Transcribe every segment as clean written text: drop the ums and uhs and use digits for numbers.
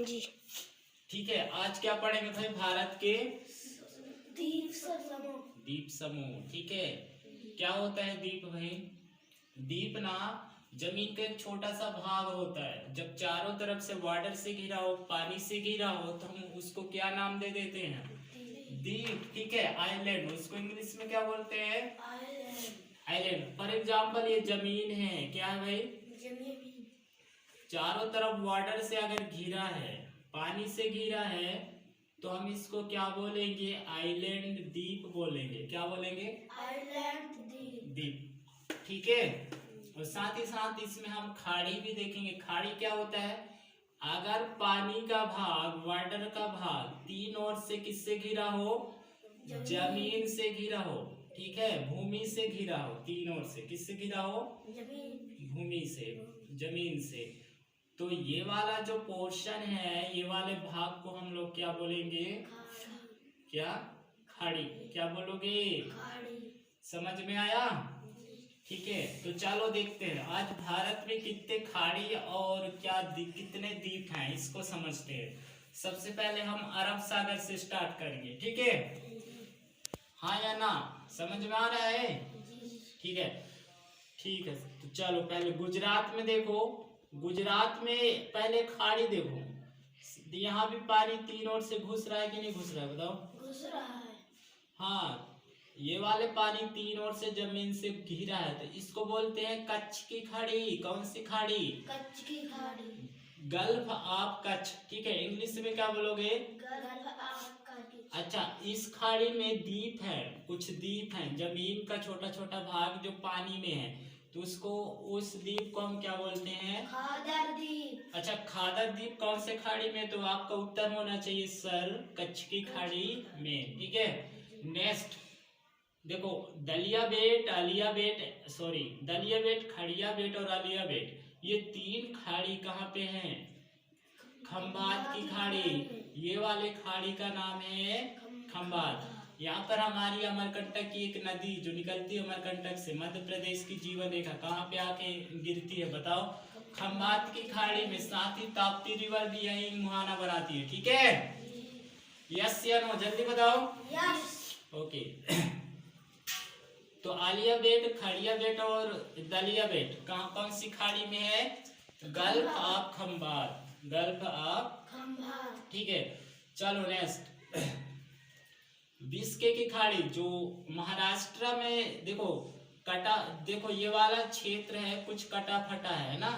जी। ठीक है, आज क्या पढ़ेंगे भाई? भारत के द्वीप समूह। द्वीप समूह। ठीक है, क्या होता है द्वीप भाई? द्वीप ना जमीन का एक छोटा सा भाग होता है। जब चारों तरफ से वाटर से घिरा हो, पानी से घिरा हो, तो हम उसको क्या नाम दे देते हैं? द्वीप। ठीक है, आइलैंड। उसको इंग्लिश में क्या बोलते हैं? आइलैंड। फॉर एग्जाम्पल ये जमीन है, क्या है भाई? जमीन। चारों तरफ वाटर से अगर घिरा है, पानी से घिरा है, तो हम इसको क्या बोलेंगे? आइलैंड द्वीप बोलेंगे। क्या बोलेंगे? आइलैंड द्वीप। ठीक है, और साथ ही साथ इसमें हम खाड़ी भी देखेंगे। खाड़ी क्या होता है? अगर पानी का भाग, वाटर का भाग तीन ओर से किससे घिरा हो? जमीन से घिरा हो। ठीक है, भूमि से घिरा हो। तीन ओर से किससे घिरा हो? भूमि से, जमीन से। तो ये वाला जो पोर्शन है, ये वाले भाग को हम लोग क्या बोलेंगे? क्या? खाड़ी। क्या बोलोगे? समझ में आया? ठीक है, तो चलो देखते हैं आज भारत में कितने खाड़ी और क्या कितने द्वीप हैं, इसको समझते हैं। सबसे पहले हम अरब सागर से स्टार्ट करेंगे। ठीक है, हाँ या ना? समझ में आ रहा है? ठीक है, ठीक है। तो चलो पहले गुजरात में देखो। गुजरात में पहले खाड़ी देखो। यहाँ भी पानी तीन ओर से घुस रहा है कि नहीं घुस रहा है? बताओ। घुस रहा है। हाँ, ये वाले पानी तीन ओर से जमीन से घिरा है, तो इसको बोलते हैं कच्छ की खाड़ी। कौन सी खाड़ी? कच्छ की खाड़ी। Gulf of Kutch. ठीक है, इंग्लिश में क्या बोलोगे? Gulf of Kutch. अच्छा, इस खाड़ी में द्वीप है, कुछ द्वीप हैं, जमीन का छोटा छोटा भाग जो पानी में है, तो उसको, उस द्वीप को हम क्या बोलते हैं? खादर द्वीप। अच्छा, खादर द्वीप कौन से खाड़ी में? तो आपका उत्तर होना चाहिए सर, कच्छ की खाड़ी में। ठीक है, नेक्स्ट देखो, दलिया बेट, अलिया बेट, सॉरी दलिया बेट, खड़िया बेट और अलिया बेट, ये तीन खाड़ी कहाँ पे हैं? खंबात की खाड़ी। ये वाले खाड़ी का नाम है खंबात। यहाँ पर हमारी अमरकंटक की एक नदी जो निकलती है अमरकंटक से, मध्य प्रदेश की जीवन रेखा, कहाँ पे आके गिरती है बताओ? खंबात की खाड़ी में। साथ ही ताप्ती रिवर भी यही मुहाना बनाती है। ठीक है, यस या नो? जल्दी बताओ। यस। ओके। तो आलिया बेट, खड़िया बेट और दलिया बेट कहाँ, कौन सी खाड़ी में है? Gulf of Khambhat. Gulf of Khambhat. ठीक है, चलो नेक्स्ट बिस्के की खाड़ी जो महाराष्ट्र में, देखो कटा, देखो ये वाला क्षेत्र है कुछ कटा फटा है ना,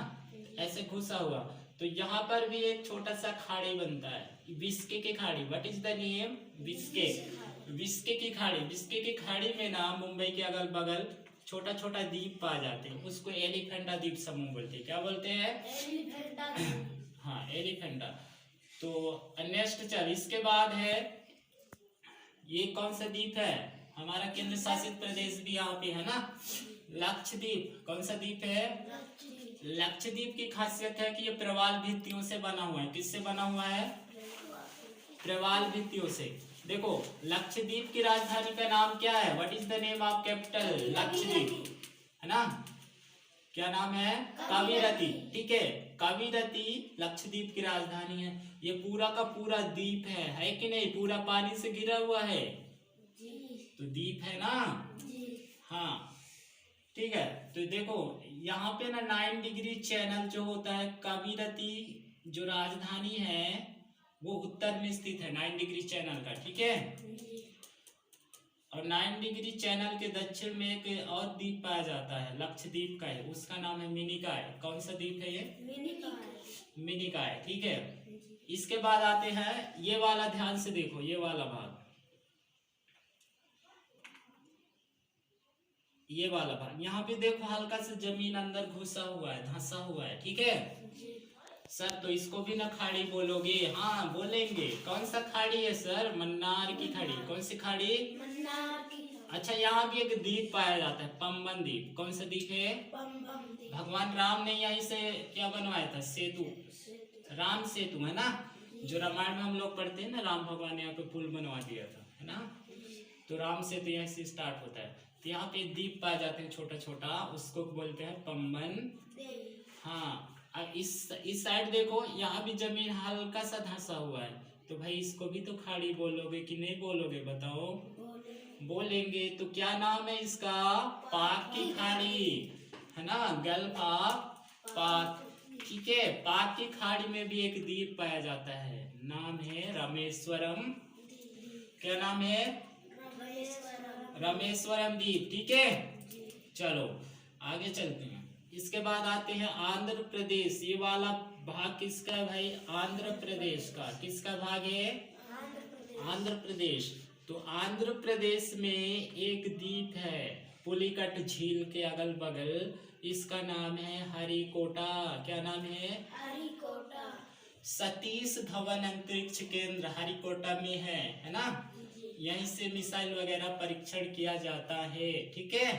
ऐसे घुसा हुआ, तो यहाँ पर भी एक छोटा सा खाड़ी बनता है, बिस्के की खाड़ी। What is the name? Biscay. Biscay की खाड़ी। बिस्के की खाड़ी में ना मुंबई के अगल बगल छोटा छोटा द्वीप पा जाते हैं, उसको एलिफेंटा द्वीप समूह बोलते हैं। क्या बोलते हैं? एलिफेंटा। हाँ, एलिफेंटा। तो नेक्स्ट चल, इसके बाद है, ये कौन सा द्वीप है? हमारा केंद्र शासित प्रदेश भी यहाँ पे है ना, लक्षद्वीप। कौन सा द्वीप है? लक्षद्वीप की खासियत है कि ये प्रवाल भित्तियों से बना हुआ है। किससे बना हुआ है? प्रवाल भित्तियों से। देखो, लक्षद्वीप की राजधानी का नाम क्या है? What is the name of capital? Lakshadweep, है ना? क्या नाम है? कविरति। ठीक है, कविरति लक्षद्वीप की राजधानी है। ये पूरा का पूरा द्वीप है कि नहीं? पूरा पानी से घिरा हुआ है, तो द्वीप है ना? हाँ, ठीक है। तो देखो यहाँ पे ना 9 डिग्री चैनल जो होता है, कविरति जो राजधानी है वो उत्तर में स्थित है 9 डिग्री चैनल का। ठीक है, और 9 डिग्री चैनल के दक्षिण में एक और द्वीप पाया जाता है, लक्षद्वीप का है, उसका नाम है मिनिकॉय। कौन सा द्वीप है ये? मिनिकॉय। ठीक है, इसके बाद आते हैं, ये वाला ध्यान से देखो, ये वाला भाग, ये वाला भाग, यहाँ पे देखो हल्का सा जमीन अंदर घुसा हुआ है, धंसा हुआ है। ठीक है सर, तो इसको भी ना खाड़ी बोलोगे? हाँ बोलेंगे। कौन सा खाड़ी है सर? मन्नार की खाड़ी। कौन सी खाड़ी? मन्नार की। अच्छा, यहाँ भी एक द्वीप पाया जाता है, पंबन द्वीप। कौन सा द्वीप है? भगवान राम ने यहीं से क्या बनवाया था? सेतु, राम सेतु, है ना? जो रामायण में हम लोग पढ़ते हैं ना, राम भगवान ने यहाँ पे पुल बनवा दिया था, है ना? तो राम सेतु यहाँ से स्टार्ट होता है। तो यहाँ पे द्वीप पाए जाते हैं छोटा छोटा, उसको बोलते हैं पंबन। हाँ, अब इस साइड देखो, यहाँ भी जमीन हल्का सा धंसा हुआ है, तो भाई इसको भी तो खाड़ी बोलोगे कि नहीं बोलोगे, बताओ। बोलेंगे। तो क्या नाम है इसका? पाक की खाड़ी, है ना, गल्फ ऑफ पाक। ठीक है, पाक की खाड़ी में भी एक द्वीप पाया जाता है, नाम है रामेश्वरम। क्या नाम है? रामेश्वरम द्वीप। ठीक है, चलो आगे चलते हैं। इसके बाद आते हैं आंध्र प्रदेश। ये वाला भाग किसका है भाई? आंध्र प्रदेश का। किसका भाग है? आंध्र प्रदेश। तो आंध्र प्रदेश में एक द्वीप है पुलिकट झील के अगल बगल, इसका नाम है हरिकोटा। क्या नाम है? हरिकोटा। सतीश धवन अंतरिक्ष केंद्र हरिकोटा में है ना। यहीं से मिसाइल वगैरह परीक्षण किया जाता है। ठीक है,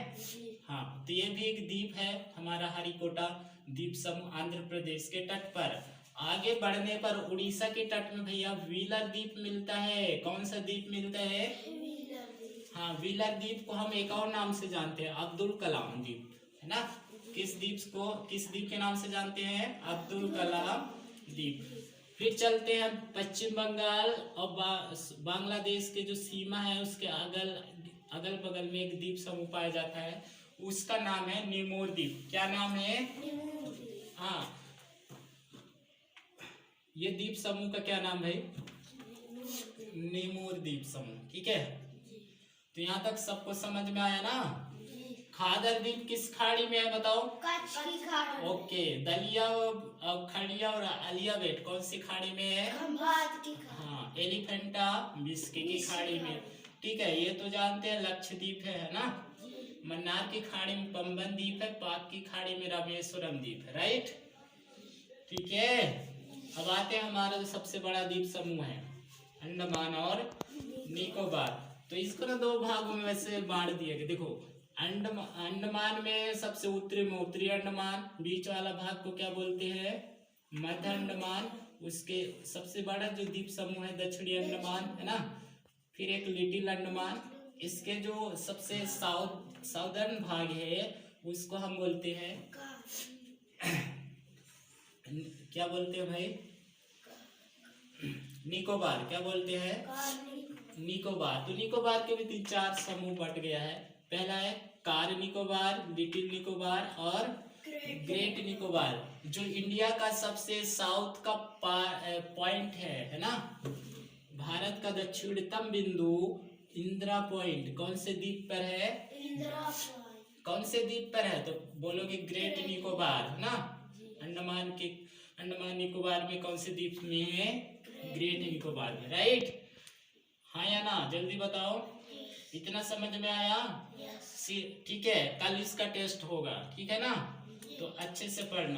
हाँ। तो ये भी एक द्वीप है हमारा हरिकोटा द्वीप समूह, आंध्र प्रदेश के तट पर। आगे बढ़ने पर उड़ीसा के तट में भैया व्हीलर द्वीप मिलता है। कौन सा द्वीप मिलता है? हाँ, व्हीलर द्वीप को हम एक और नाम से जानते हैं, अब्दुल कलाम द्वीप, है ना। किस द्वीप के नाम से जानते हैं? अब्दुल कलाम द्वीप। फिर चलते हैं पश्चिम बंगाल और बांग्लादेश के जो सीमा है उसके अगल बगल में एक द्वीप समूह पाया जाता है, उसका नाम है निमोर द्वीप। क्या नाम है? हाँ, ये द्वीप समूह का क्या नाम है? निमोर द्वीप समूह। ठीक है, तो यहाँ तक सबको समझ में आया ना। खादर द्वीप किस खाड़ी में है बताओ? कच्छ की खाड़ी। ओके, दलिया और खड़िया और अलियावेट कौन सी खाड़ी में है? खंभात की खाड़ी। हाँ, एलिफेंटा बिस्के की खाड़ी में। ठीक है, ये तो जानते हैं लक्षद्वीप है ना। मन्नार की खाड़ी में पंबन द्वीप है, पाक की खाड़ी में रामेश्वरम द्वीप है। राइट, ठीक है। अब आते हैं हमारा जो सबसे बड़ा द्वीप समूह है अंडमान और निकोबार। तो इसको ना दो भागों में वैसे बांट दिया गया। देखो, अंडमान में सबसे उत्तरी में उत्तरी अंडमान, बीच वाला भाग को क्या बोलते हैं? मध्य अंडमान। उसके सबसे बड़ा जो द्वीप समूह है दक्षिणी अंडमान, है ना। फिर एक लिटिल अंडमान। इसके जो सबसे साउदर्न भाग है उसको हम बोलते हैं क्या बोलते हैं भाई? निकोबार। क्या बोलते हैं? निकोबार। तो निकोबार के भी 3-4 समूह बट गया है। पहला है कार निकोबार, लिटिल निकोबार और ग्रेट निकोबार। जो इंडिया का सबसे साउथ का पॉइंट है ना। भारत का दक्षिणतम बिंदु इंदिरा पॉइंट कौन से द्वीप पर है? कौन से द्वीप पर है? तो बोलोगे ग्रेट निकोबार, है ना। अंडमान निकोबार में कौन से द्वीप में है? ग्रेट निकोबार में। राइट, हाँ या ना? जल्दी बताओ। इतना समझ में आया? ठीक है, कल इसका टेस्ट होगा, ठीक है ना। तो अच्छे से पढ़ना।